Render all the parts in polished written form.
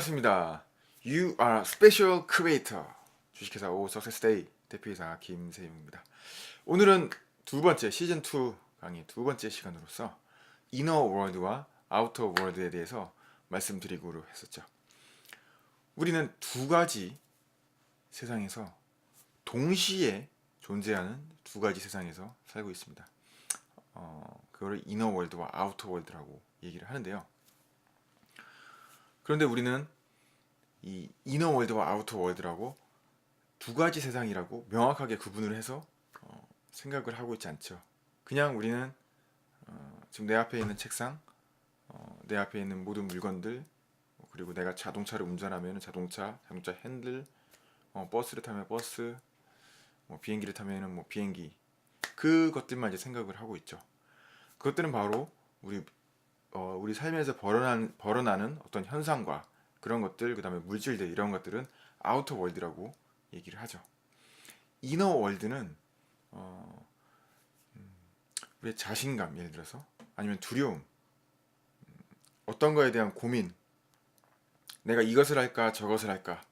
반갑습니다. You are special creator. 주식회사 오 석세스데이 대표이사 김세용입니다. 오늘은 두 번째 시즌 2 강의 두 번째 시간으로서 이너 월드와 아우터 월드에 대해서 말씀드리기로 했었죠. 우리는 두 가지 세상에서 동시에 존재하는 두 가지 세상에서 살고 있습니다. 그거를 이너 월드와 아우터 월드라고 얘기를 하는데요. 그런데 우리는 이 이너 월드와 아우터 월드라고 두 가지 세상이라고 명확하게 구분을 해서 생각을 하고 있지 않죠. 그냥 우리는 지금 내 앞에 있는 책상, 내 앞에 있는 모든 물건들, 그리고 내가 자동차를 운전하면 자동차 핸들, 버스를 타면 버스, 비행기를 타면 비행기, 그것들만 이제 생각을 하고 있죠. 그것들은 바로 우리 삶에서 벌어나는 어떤 현상과 그런 것들, 그 다음에 물질들, 이런 것들은 아우터 월드라고 얘기를 하죠. 이너 월드는 우리의 자신감, 예를 들어서, 아니면 두려움, 어떤 거에 대한 고민, 내가 이것을 할까 저것을 할까,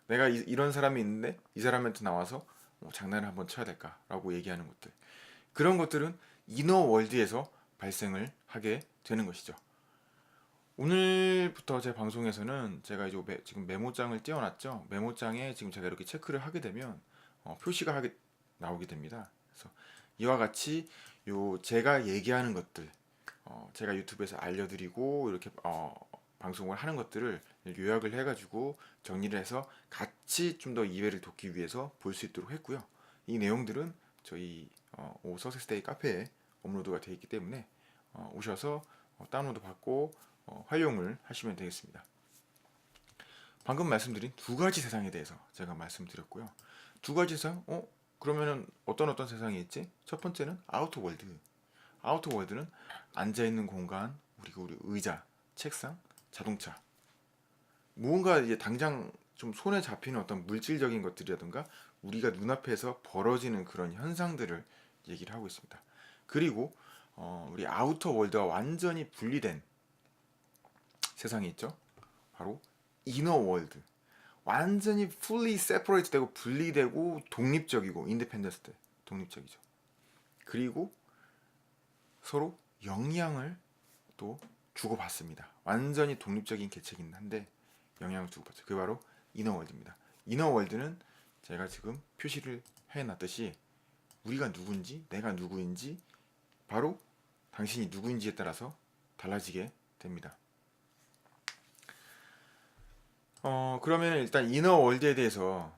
내가 이런 사람이 있는데 이 사람한테 나와서 장난을 한번 쳐야 될까 라고 얘기하는 것들, 그런 것들은 이너 월드에서 발생을 하게 되는 것이죠. 오늘부터 제 방송에서는 제가 이제 지금 메모장을 띄워놨죠. 메모장에 지금 제가 이렇게 체크를 하게 되면 표시가 나오게 됩니다. 그래서 이와 같이 제가 얘기하는 것들, 제가 유튜브에서 알려드리고 이렇게 방송을 하는 것들을 요약을 해가지고 정리를 해서 같이 좀 더 이해를 돕기 위해서 볼 수 있도록 했고요. 이 내용들은 저희 석세스데이 카페에 업로드가 되어 있기 때문에 오셔서 다운로드 받고 활용을 하시면 되겠습니다. 방금 말씀드린 두 가지 세상에 대해서 제가 말씀드렸고요. 두 가지 세상? 그러면은 어떤 세상이 있지? 첫 번째는 아우터 월드. 아우터 월드는 앉아있는 공간, 그리고 우리 의자, 책상, 자동차. 무언가 이제 당장 좀 손에 잡히는 어떤 물질적인 것들이라든가 우리가 눈앞에서 벌어지는 그런 현상들을 얘기를 하고 있습니다. 그리고 우리 아우터 월드와 완전히 분리된 세상이 있죠. 바로 이너 월드. 완전히 fully separate 되고 분리되고 독립적이고 인디펜던스 돼. 독립적이죠. 그리고 서로 영향을 또 주고받습니다. 완전히 독립적인 개체이긴 한데 영향을 주고받죠. 그게 바로 이너 월드입니다. 이너 월드는 제가 지금 표시를 해놨듯이 우리가 누군지, 내가 누구인지, 바로 당신이 누구인지에 따라서 달라지게 됩니다. 그러면 일단 이너 월드에 대해서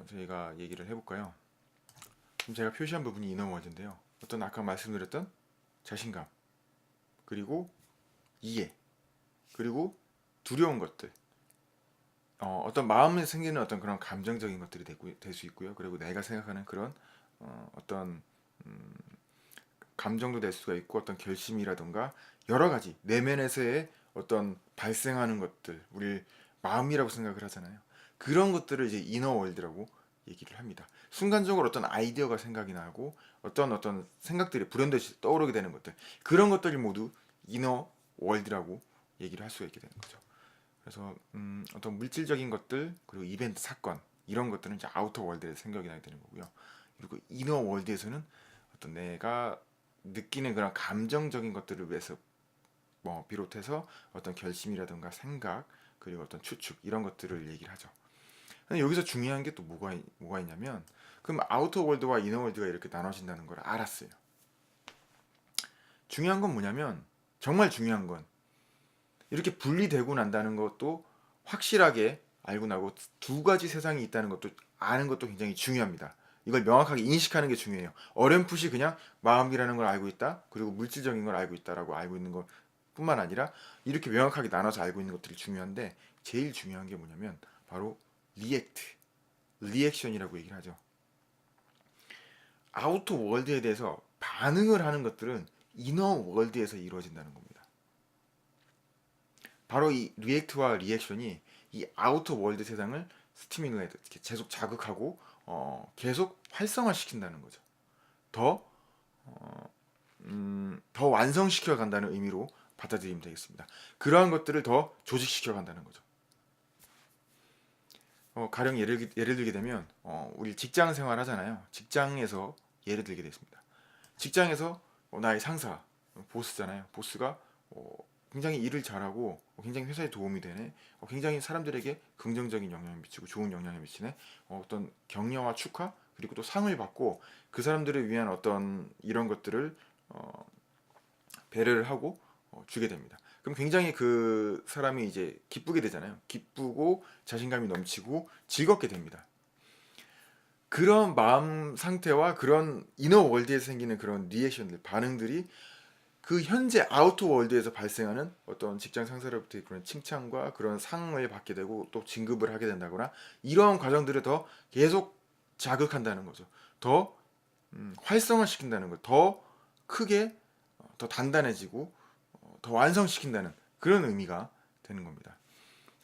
저희가 얘기를 해볼까요? 지금 제가 표시한 부분이 이너 월드인데요. 어떤 아까 말씀드렸던 자신감, 그리고 이해, 그리고 두려운 것들, 어떤 마음에 생기는 어떤 그런 감정적인 것들이 될 수 있고요. 그리고 내가 생각하는 그런 어떤 감정도 될 수가 있고, 어떤 결심이라든가 여러 가지 내면에서의 어떤 발생하는 것들, 우리 마음이라고 생각을 하잖아요. 그런 것들을 이제 이너 월드라고 얘기를 합니다. 순간적으로 어떤 아이디어가 생각이 나고 어떤 생각들이 불현듯이 떠오르게 되는 것들, 그런 것들이 모두 이너 월드라고 얘기를 할 수가 있게 되는 거죠. 그래서 어떤 물질적인 것들, 그리고 이벤트, 사건, 이런 것들은 이제 아우터 월드에서 생각이 나게 되는 거고요. 그리고 이너 월드에서는 어떤 내가 느끼는 그런 감정적인 것들을 위해서 비롯해서 어떤 결심이라든가 생각, 그리고 어떤 추측, 이런 것들을 얘기를 하죠. 근데 여기서 중요한 게 또 뭐가 있냐면, 그럼 아우터 월드와 이너 월드가 이렇게 나눠진다는 걸 알았어요. 중요한 건 뭐냐면, 정말 중요한 건 이렇게 분리되고 난다는 것도 확실하게 알고 나고, 두 가지 세상이 있다는 것도 아는 것도 굉장히 중요합니다. 이걸 명확하게 인식하는 게 중요해요. 어렴풋이 그냥 마음이라는 걸 알고 있다, 그리고 물질적인 걸 알고 있다라고 알고 있는 것 뿐만 아니라 이렇게 명확하게 나눠서 알고 있는 것들이 중요한데, 제일 중요한 게 뭐냐면 바로 리액션이라고 얘기를 하죠. 아우터 월드에 대해서 반응을 하는 것들은 이너 월드에서 이루어진다는 겁니다. 바로 이 리액트와 리액션이 이 아우터 월드 세상을 스티뮬레이트, 계속 자극하고 계속 활성화시킨다는 거죠. 더 완성시켜 간다는 의미로 받아들이면 되겠습니다. 그러한 것들을 더 조직시켜 간다는 거죠. 가령 예를 들게 되면 우리 직장 생활 하잖아요. 직장에서 예를 들게 됐습니다. 직장에서 나의 상사, 보스잖아요. 보스가 굉장히 일을 잘하고 굉장히 회사에 도움이 되네. 굉장히 사람들에게 긍정적인 영향을 미치고 좋은 영향을 미치네. 어떤 격려와 축하 그리고 또 상을 받고 그 사람들을 위한 어떤 이런 것들을 배려를 하고 주게 됩니다. 그럼 굉장히 그 사람이 이제 기쁘게 되잖아요. 기쁘고 자신감이 넘치고 즐겁게 됩니다. 그런 마음 상태와 그런 이너 월드에서 생기는 그런 리액션들, 반응들이 그 현재 아우터 월드에서 발생하는 어떤 직장 상사로부터의 그런 칭찬과 그런 상을 받게 되고 또 진급을 하게 된다거나 이러한 과정들을 더 계속 자극한다는 거죠. 더 활성화시킨다는 거, 더 크게, 더 단단해지고 더 완성시킨다는 그런 의미가 되는 겁니다.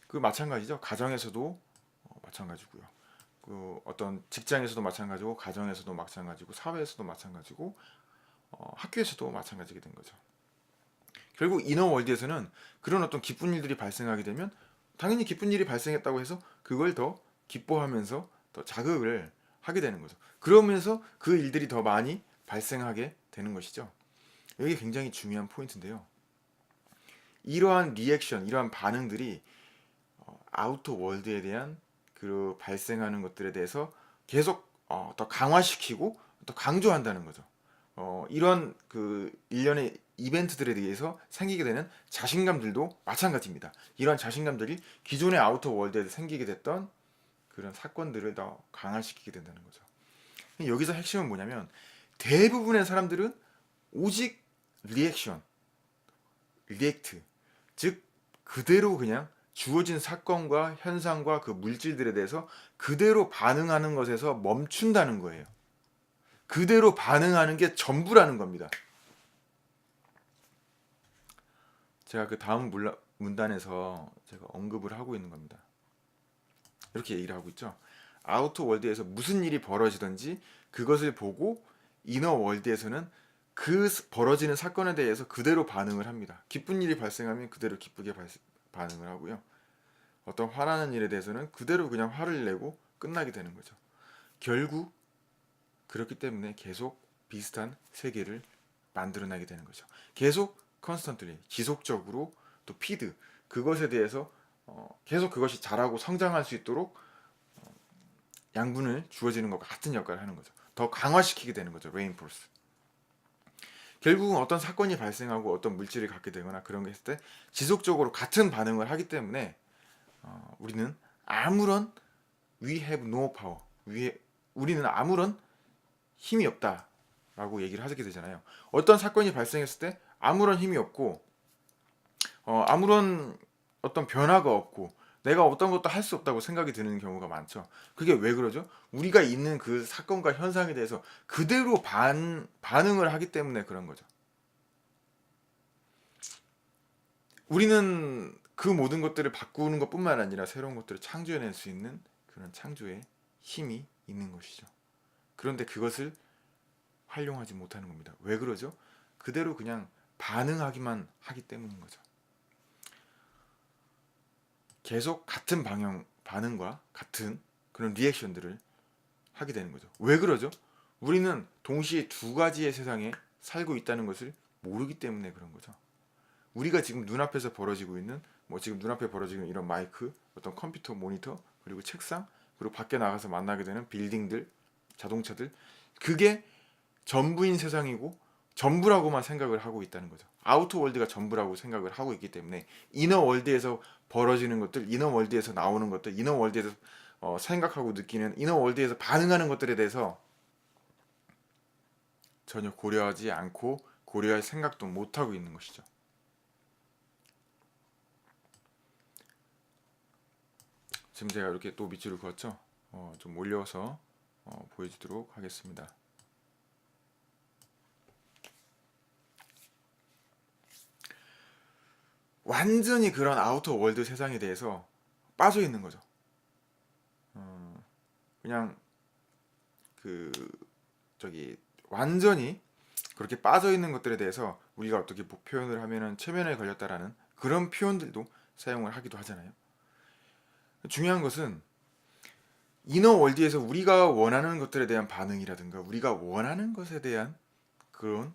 그 마찬가지죠. 가정에서도 마찬가지고요. 그 어떤 직장에서도 마찬가지고 가정에서도 마찬가지고 사회에서도 마찬가지고 학교에서도 마찬가지게 된 거죠. 결국 이너 월드에서는 그런 어떤 기쁜 일들이 발생하게 되면 당연히 기쁜 일이 발생했다고 해서 그걸 더 기뻐하면서 더 자극을 하게 되는 거죠. 그러면서 그 일들이 더 많이 발생하게 되는 것이죠. 이게 굉장히 중요한 포인트인데요. 이러한 리액션, 이러한 반응들이 아우터 월드에 대한 그 발생하는 것들에 대해서 계속 더 강화시키고 더 강조한다는 거죠. 이런 그 일련의 이벤트들에 대해서 생기게 되는 자신감들도 마찬가지입니다. 이런 자신감들이 기존의 아우터 월드에서 생기게 됐던 그런 사건들을 더 강화시키게 된다는 거죠. 여기서 핵심은 뭐냐면 대부분의 사람들은 오직 리액션, 리액트, 즉 그대로 그냥 주어진 사건과 현상과 그 물질들에 대해서 그대로 반응하는 것에서 멈춘다는 거예요. 그대로 반응하는 게 전부라는 겁니다. 제가 그 다음 문단에서 제가 언급을 하고 있는 겁니다. 이렇게 얘기를 하고 있죠. 아우터 월드에서 무슨 일이 벌어지든지 그것을 보고 이너 월드에서는 그 벌어지는 사건에 대해서 그대로 반응을 합니다. 기쁜 일이 발생하면 그대로 기쁘게 반응을 하고요. 어떤 화나는 일에 대해서는 그대로 그냥 화를 내고 끝나게 되는 거죠. 결국 그렇기 때문에 계속 비슷한 세계를 만들어내게 되는 거죠. 계속 컨스턴트리 지속적으로 또 피드 그것에 대해서 계속 그것이 자라고 성장할 수 있도록 양분을 주어지는 것과 같은 역할을 하는 거죠. 더 강화시키게 되는 거죠. 레인포스. 결국은 어떤 사건이 발생하고 어떤 물질을 갖게 되거나 그런 게 있을 때 지속적으로 같은 반응을 하기 때문에 우리는 아무런 we have no power 우리는 아무런 힘이 없다라고 얘기를 하게 되잖아요. 어떤 사건이 발생했을 때 아무런 힘이 없고 아무런 어떤 변화가 없고 내가 어떤 것도 할 수 없다고 생각이 드는 경우가 많죠. 그게 왜 그러죠? 우리가 있는 그 사건과 현상에 대해서 그대로 반응을 하기 때문에 그런 거죠. 우리는 그 모든 것들을 바꾸는 것뿐만 아니라 새로운 것들을 창조해낼 수 있는 그런 창조의 힘이 있는 것이죠. 그런데 그것을 활용하지 못하는 겁니다. 왜 그러죠? 그대로 그냥 반응하기만 하기 때문인 거죠. 계속 같은 반응과 같은 그런 리액션들을 하게 되는 거죠. 왜 그러죠? 우리는 동시에 두 가지의 세상에 살고 있다는 것을 모르기 때문에 그런 거죠. 우리가 지금 눈앞에서 벌어지고 있는 지금 눈앞에 벌어지는 이런 마이크, 어떤 컴퓨터 모니터, 그리고 책상, 그리고 밖에 나가서 만나게 되는 빌딩들, 자동차들 그게 전부인 세상이고 전부라고만 생각을 하고 있다는 거죠. 아우터 월드가 전부라고 생각을 하고 있기 때문에 이너 월드에서 벌어지는 것들, 이너 월드에서 나오는 것들, 이너 월드에서 생각하고 느끼는 이너 월드에서 반응하는 것들에 대해서 전혀 고려하지 않고 고려할 생각도 못 하고 있는 것이죠. 지금 제가 이렇게 또 밑줄을 그었죠. 좀 올려서 보여주도록 하겠습니다. 완전히 그런 아우터 월드 세상에 대해서 빠져 있는 거죠. 그냥 그 완전히 그렇게 빠져 있는 것들에 대해서 우리가 어떻게 표현을 하면은 최면에 걸렸다라는 그런 표현들도 사용을 하기도 하잖아요. 중요한 것은 이너 월드에서 우리가 원하는 것들에 대한 반응이라든가 우리가 원하는 것에 대한 그런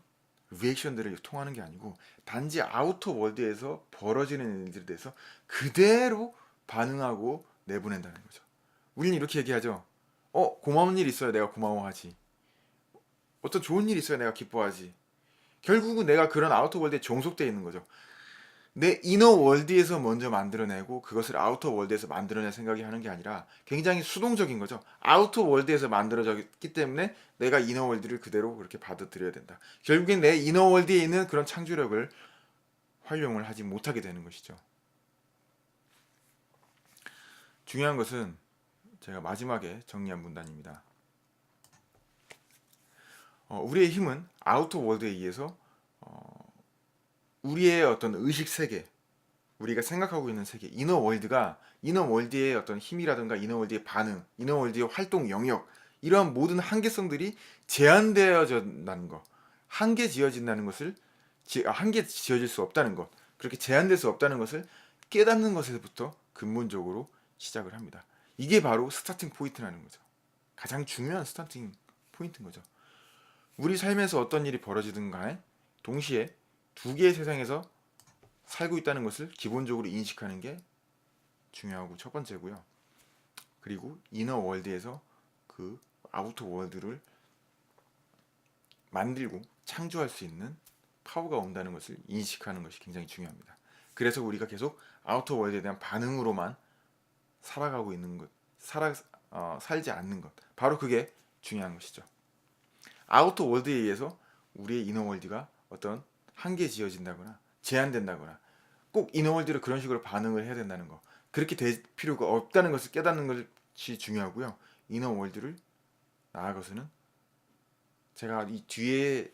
리액션들을 통하는 게 아니고 단지 아우터 월드에서 벌어지는 일들에 대해서 그대로 반응하고 내보낸다는 거죠. 우리는 이렇게 얘기하죠. 고마운 일 있어야 내가 고마워하지. 어떤 좋은 일 있어야 내가 기뻐하지. 결국은 내가 그런 아우터 월드에 종속되어 있는 거죠. 내 이너 월드에서 먼저 만들어내고 그것을 아우터 월드에서 만들어낼 생각이 하는 게 아니라 굉장히 수동적인 거죠. 아우터 월드에서 만들어졌기 때문에 내가 이너 월드를 그대로 그렇게 받아들여야 된다. 결국엔 내 이너 월드에 있는 그런 창조력을 활용을 하지 못하게 되는 것이죠. 중요한 것은 제가 마지막에 정리한 문단입니다. 우리의 힘은 아우터 월드에 의해서 우리의 어떤 의식 세계, 우리가 생각하고 있는 세계, 이너 월드의 어떤 힘이라든가 이너 월드의 반응, 이너 월드의 활동 영역, 이러한 모든 한계성들이 제한되어진다는 것, 한계 지어진다는 것을 한계 지어질 수 없다는 것, 그렇게 제한될 수 없다는 것을 깨닫는 것에서부터 근본적으로 시작을 합니다. 이게 바로 스타팅 포인트라는 거죠. 가장 중요한 스타팅 포인트인 거죠. 우리 삶에서 어떤 일이 벌어지든 간에 동시에 두 개의 세상에서 살고 있다는 것을 기본적으로 인식하는 게 중요하고 첫 번째고요. 그리고 이너 월드에서 그 아우터 월드를 만들고 창조할 수 있는 파워가 온다는 것을 인식하는 것이 굉장히 중요합니다. 그래서 우리가 계속 아우터 월드에 대한 반응으로만 살아가고 있는 것, 살지 않는 것, 바로 그게 중요한 것이죠. 아우터 월드에 의해서 우리의 이너 월드가 어떤 한계 지어진다거나 제한된다거나 꼭 이너월드를 그런 식으로 반응을 해야 된다는 거, 그렇게 될 필요가 없다는 것을 깨닫는 것이 중요하고요. 이너월드를 나아가서는 제가 이 뒤에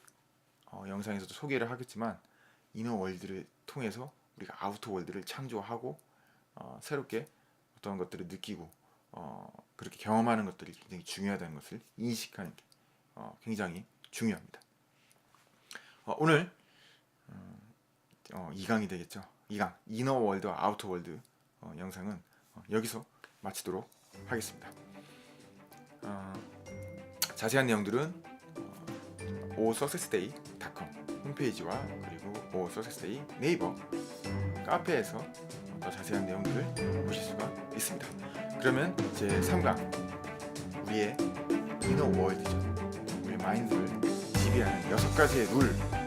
영상에서도 소개를 하겠지만 이너월드를 통해서 우리가 아우터월드를 창조하고 새롭게 어떤 것들을 느끼고 그렇게 경험하는 것들이 굉장히 중요하다는 것을 인식하는 게 굉장히 중요합니다. 오늘 2강이 되겠죠. 2강 이너 월드와 아우터 월드 영상은 여기서 마치도록 하겠습니다. 자세한 내용들은 osuccessday.com 홈페이지와 그리고 osuccessday 네이버 카페에서 더 자세한 내용들을 보실 수가 있습니다. 그러면 제 3강 우리의 이너 월드죠. 우리의 마인드를 지배하는 6가지의 룰